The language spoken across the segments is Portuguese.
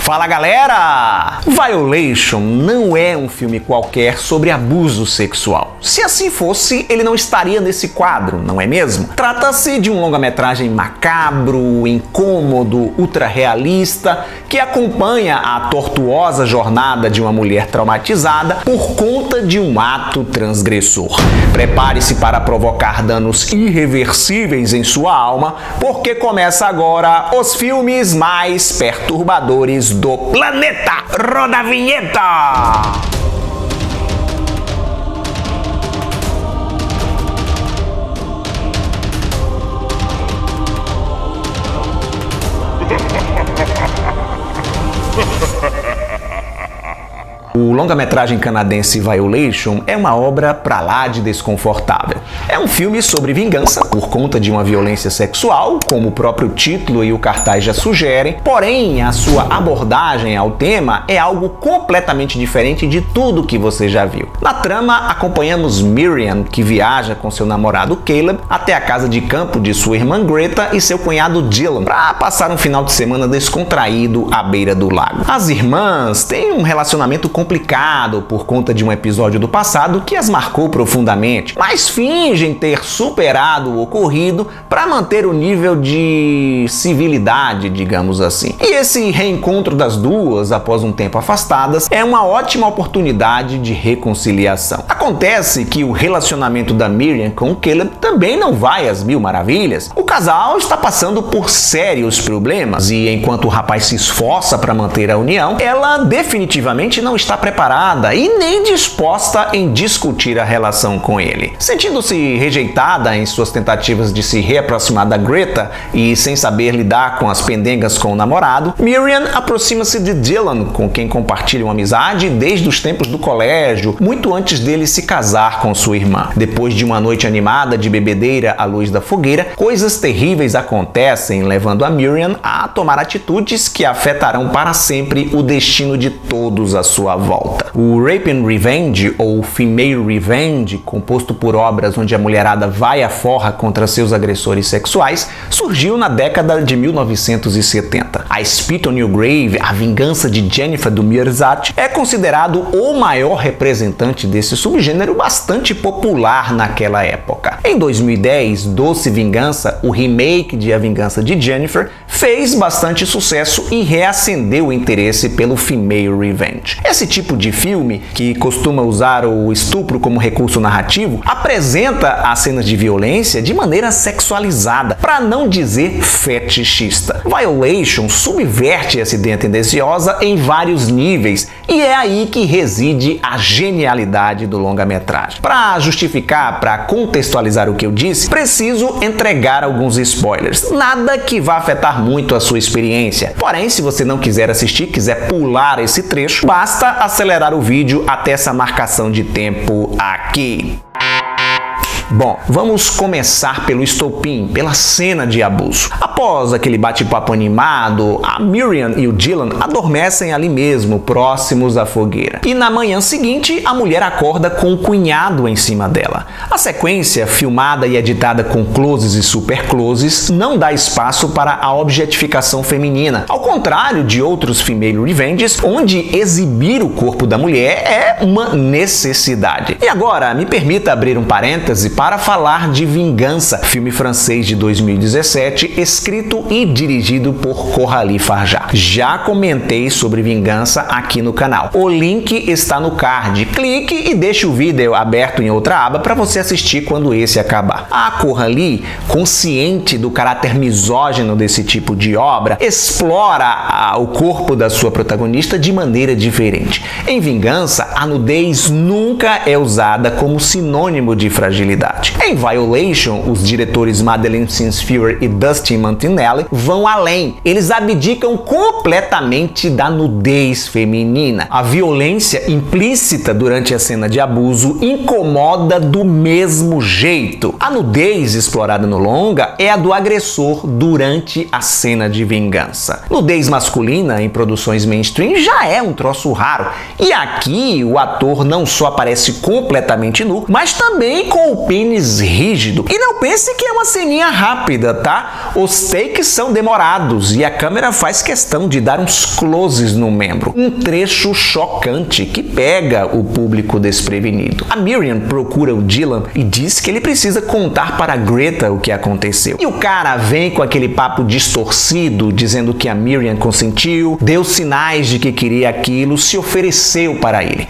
Fala galera! Violation não é um filme qualquer sobre abuso sexual. Se assim fosse, ele não estaria nesse quadro, não é mesmo? Trata-se de um longa-metragem macabro, incômodo, ultra-realista, que acompanha a tortuosa jornada de uma mulher traumatizada por conta de um ato transgressor. Prepare-se para provocar danos irreversíveis em sua alma, porque começa agora os filmes mais perturbadores do planeta. Roda a vinheta! O longa-metragem canadense Violation é uma obra pra lá de desconfortável. É um filme sobre vingança por conta de uma violência sexual, como o próprio título e o cartaz já sugerem, porém a sua abordagem ao tema é algo completamente diferente de tudo que você já viu. Na trama, acompanhamos Miriam, que viaja com seu namorado Caleb até a casa de campo de sua irmã Greta e seu cunhado Dylan, para passar um final de semana descontraído à beira do lago. As irmãs têm um relacionamento complicado por conta de um episódio do passado que as marcou profundamente, mas fingem ter superado o ocorrido para manter o nível de civilidade, digamos assim. E esse reencontro das duas, após um tempo afastadas, é uma ótima oportunidade de reconciliação. Acontece que o relacionamento da Miriam com o Caleb também não vai às mil maravilhas. O casal está passando por sérios problemas e enquanto o rapaz se esforça para manter a união, ela definitivamente não está preparada e nem disposta em discutir a relação com ele. Sentindo-se rejeitada em suas tentativas de se reaproximar da Greta e sem saber lidar com as pendengas com o namorado, Miriam aproxima-se de Dylan, com quem compartilha uma amizade desde os tempos do colégio, muito antes dele se casar com sua irmã. Depois de uma noite animada de bebedeira à luz da fogueira, coisas terríveis acontecem, levando a Miriam a tomar atitudes que afetarão para sempre o destino de todos à sua volta. O Rape and Revenge, ou Female Revenge, composto por obras onde a mulherada vai à forra contra seus agressores sexuais, surgiu na década de 1970. A Spit on Your Grave, A Vingança de Jennifer do Mierzat, é considerado o maior representante desse subgênero bastante popular naquela época. Em 2010, Doce Vingança, o remake de A Vingança de Jennifer, fez bastante sucesso e reacendeu o interesse pelo Female Revenge. Esse tipo de filme, que costuma usar o estupro como recurso narrativo, apresenta as cenas de violência de maneira sexualizada, para não dizer fetichista. Violation subverte essa ideia tendenciosa em vários níveis, e é aí que reside a genialidade do longa-metragem. Para justificar, para contextualizar o que eu disse, preciso entregar alguns spoilers. Nada que vá afetar muito a sua experiência. Porém, se você não quiser assistir, quiser pular esse trecho, basta acelerar o vídeo até essa marcação de tempo aqui. Bom, vamos começar pelo estopim, pela cena de abuso. Após aquele bate-papo animado, a Miriam e o Dylan adormecem ali mesmo, próximos à fogueira. E na manhã seguinte, a mulher acorda com o cunhado em cima dela. A sequência, filmada e editada com closes e super closes, não dá espaço para a objetificação feminina, ao contrário de outros female revenges, onde exibir o corpo da mulher é uma necessidade. E agora, me permita abrir um parêntese para falar de Vingança, filme francês de 2017, escrito e dirigido por Coralie Farjat. Já comentei sobre Vingança aqui no canal. O link está no card. Clique e deixe o vídeo aberto em outra aba para você assistir quando esse acabar. A Coralie, consciente do caráter misógino desse tipo de obra, explora o corpo da sua protagonista de maneira diferente. Em Vingança, a nudez nunca é usada como sinônimo de fragilidade. Em Violation, os diretores Madeleine Sinsfuer e Dustin Mantinelli vão além. Eles abdicam completamente da nudez feminina. A violência implícita durante a cena de abuso incomoda do mesmo jeito. A nudez explorada no longa é a do agressor durante a cena de vingança. Nudez masculina em produções mainstream já é um troço raro. E aqui o ator não só aparece completamente nu, mas também com o pênis rígido. E não pense que é uma ceninha rápida, tá? Os takes são demorados e a câmera faz questão de dar uns closes no membro. Um trecho chocante que pega o público desprevenido. A Miriam procura o Dylan e diz que ele precisa contar para a Greta o que aconteceu. E o cara vem com aquele papo distorcido, dizendo que a Miriam consentiu, deu sinais de que queria aquilo, se ofereceu para ele.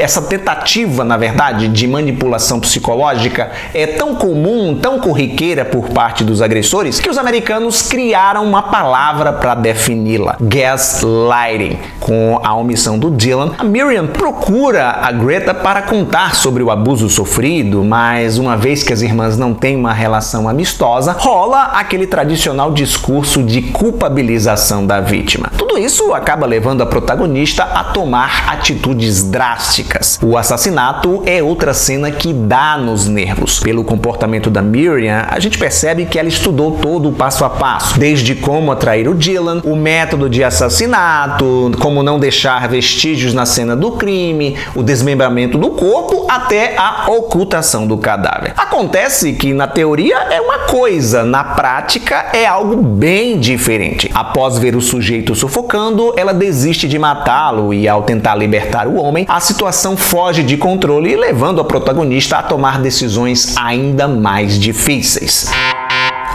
Essa tentativa, na verdade, de manipulação psicológica é tão comum, tão corriqueira por parte dos agressores, que os americanos criaram uma palavra para defini-la: gaslighting. Com a omissão do Dylan, a Miriam procura a Greta para contar sobre o abuso sofrido, mas uma vez que as irmãs não têm uma relação amistosa, rola aquele tradicional discurso de culpabilização da vítima. Tudo isso acaba levando a protagonista a tomar atitudes drásticas. O assassinato é outra cena que dá nos nervos. Pelo comportamento da Miriam, a gente percebe que ela estudou todo o passo a passo, desde como atrair o Dylan, o método de assassinato, como não deixar vestígios na cena do crime, o desmembramento do corpo, até a ocultação do cadáver. Acontece que na teoria é uma coisa, na prática é algo bem diferente. Após ver o sujeito sufocando, ela desiste de matá-lo e, ao tentar libertar o homem, a situação foge de controle, levando a protagonista a tomar decisões ainda mais difíceis.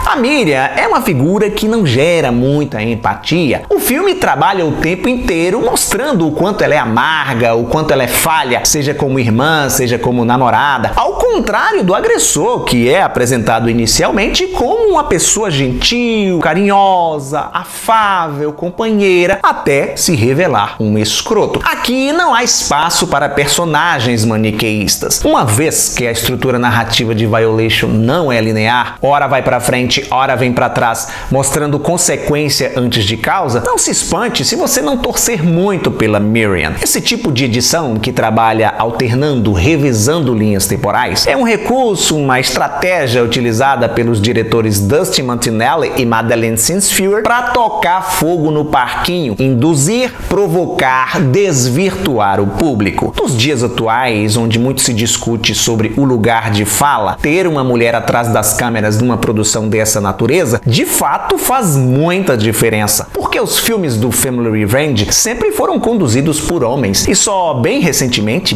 A Miriam é uma figura que não gera muita empatia. O filme trabalha o tempo inteiro mostrando o quanto ela é amarga, o quanto ela é falha, seja como irmã, seja como namorada, ao contrário do agressor, que é apresentado inicialmente como uma pessoa gentil, carinhosa, afável, companheira, até se revelar um escroto. Aqui não há espaço para personagens maniqueístas. Uma vez que a estrutura narrativa de Violation não é linear, ora vai para frente, ora vem para trás, mostrando consequência antes de causa, não se espante se você não torcer muito pela Miriam. Esse tipo de edição, que trabalha alternando, revisando linhas temporais, é um recurso, uma estratégia utilizada pelos diretores Dustin Mantinelli e Madeleine Sinsfuer para tocar fogo no parquinho, induzir, provocar, desvirtuar o público. Nos dias atuais, onde muito se discute sobre o lugar de fala, ter uma mulher atrás das câmeras numa produção dessa natureza, de fato faz muita diferença, porque os filmes do Family Revenge sempre foram conduzidos por homens, e só bem recentemente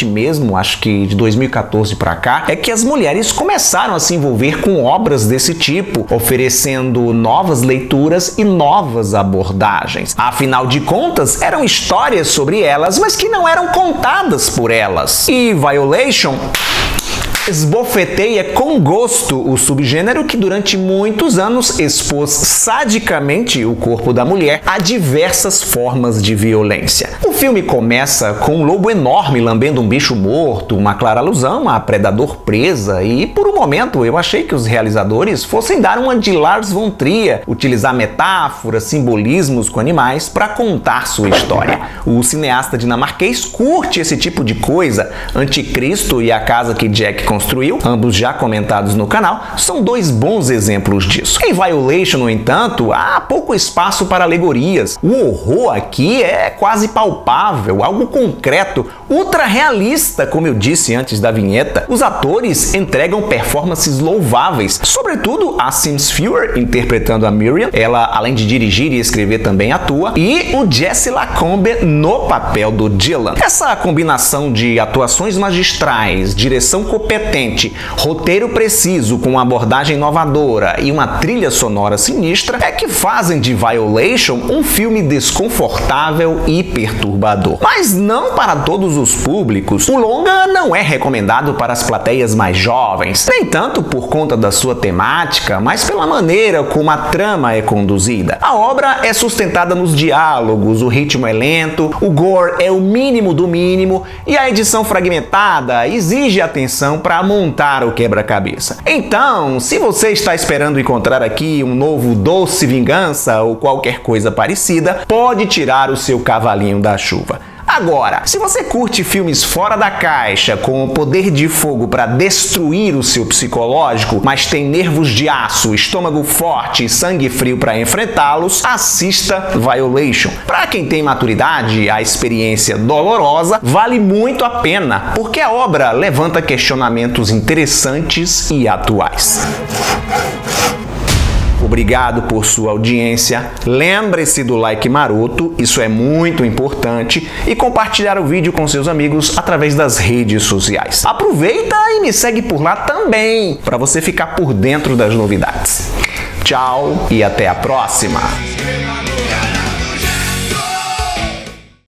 mesmo, acho que de 2014 para cá, é que as mulheres começaram a se envolver com obras desse tipo, oferecendo novas leituras e novas abordagens. Afinal de contas, eram histórias sobre elas, mas que não eram contadas por elas. E Violation esbofeteia com gosto o subgênero que durante muitos anos expôs sadicamente o corpo da mulher a diversas formas de violência. O filme começa com um lobo enorme lambendo um bicho morto, uma clara alusão a Predador presa, e por um momento eu achei que os realizadores fossem dar uma de Lars von Trier, utilizar metáforas, simbolismos com animais para contar sua história. O cineasta dinamarquês curte esse tipo de coisa. Anticristo e A Casa que Jack Construiu, ambos já comentados no canal, são dois bons exemplos disso. Em Violation, no entanto, há pouco espaço para alegorias. O horror aqui é quase palpável, algo concreto, ultra realista, como eu disse antes da vinheta. Os atores entregam performances louváveis, sobretudo a Sinsfuer interpretando a Miriam, ela além de dirigir e escrever também atua, e o Jesse Lacombe no papel do Dylan. Essa combinação de atuações magistrais, direção competente, roteiro preciso com uma abordagem inovadora e uma trilha sonora sinistra é que fazem de Violation um filme desconfortável e perturbador. Mas não para todos os públicos. O longa não é recomendado para as plateias mais jovens, nem tanto por conta da sua temática, mas pela maneira como a trama é conduzida. A obra é sustentada nos diálogos, o ritmo é lento, o gore é o mínimo do mínimo e a edição fragmentada exige atenção para montar o quebra-cabeça. Então, se você está esperando encontrar aqui um novo Doce Vingança ou qualquer coisa parecida, pode tirar o seu cavalinho da chuva. Agora, se você curte filmes fora da caixa, com o poder de fogo para destruir o seu psicológico, mas tem nervos de aço, estômago forte e sangue frio para enfrentá-los, assista Violation. Para quem tem maturidade, a experiência dolorosa vale muito a pena, porque a obra levanta questionamentos interessantes e atuais. Obrigado por sua audiência. Lembre-se do like maroto, isso é muito importante, e compartilhar o vídeo com seus amigos através das redes sociais. Aproveita e me segue por lá também, para você ficar por dentro das novidades. Tchau e até a próxima!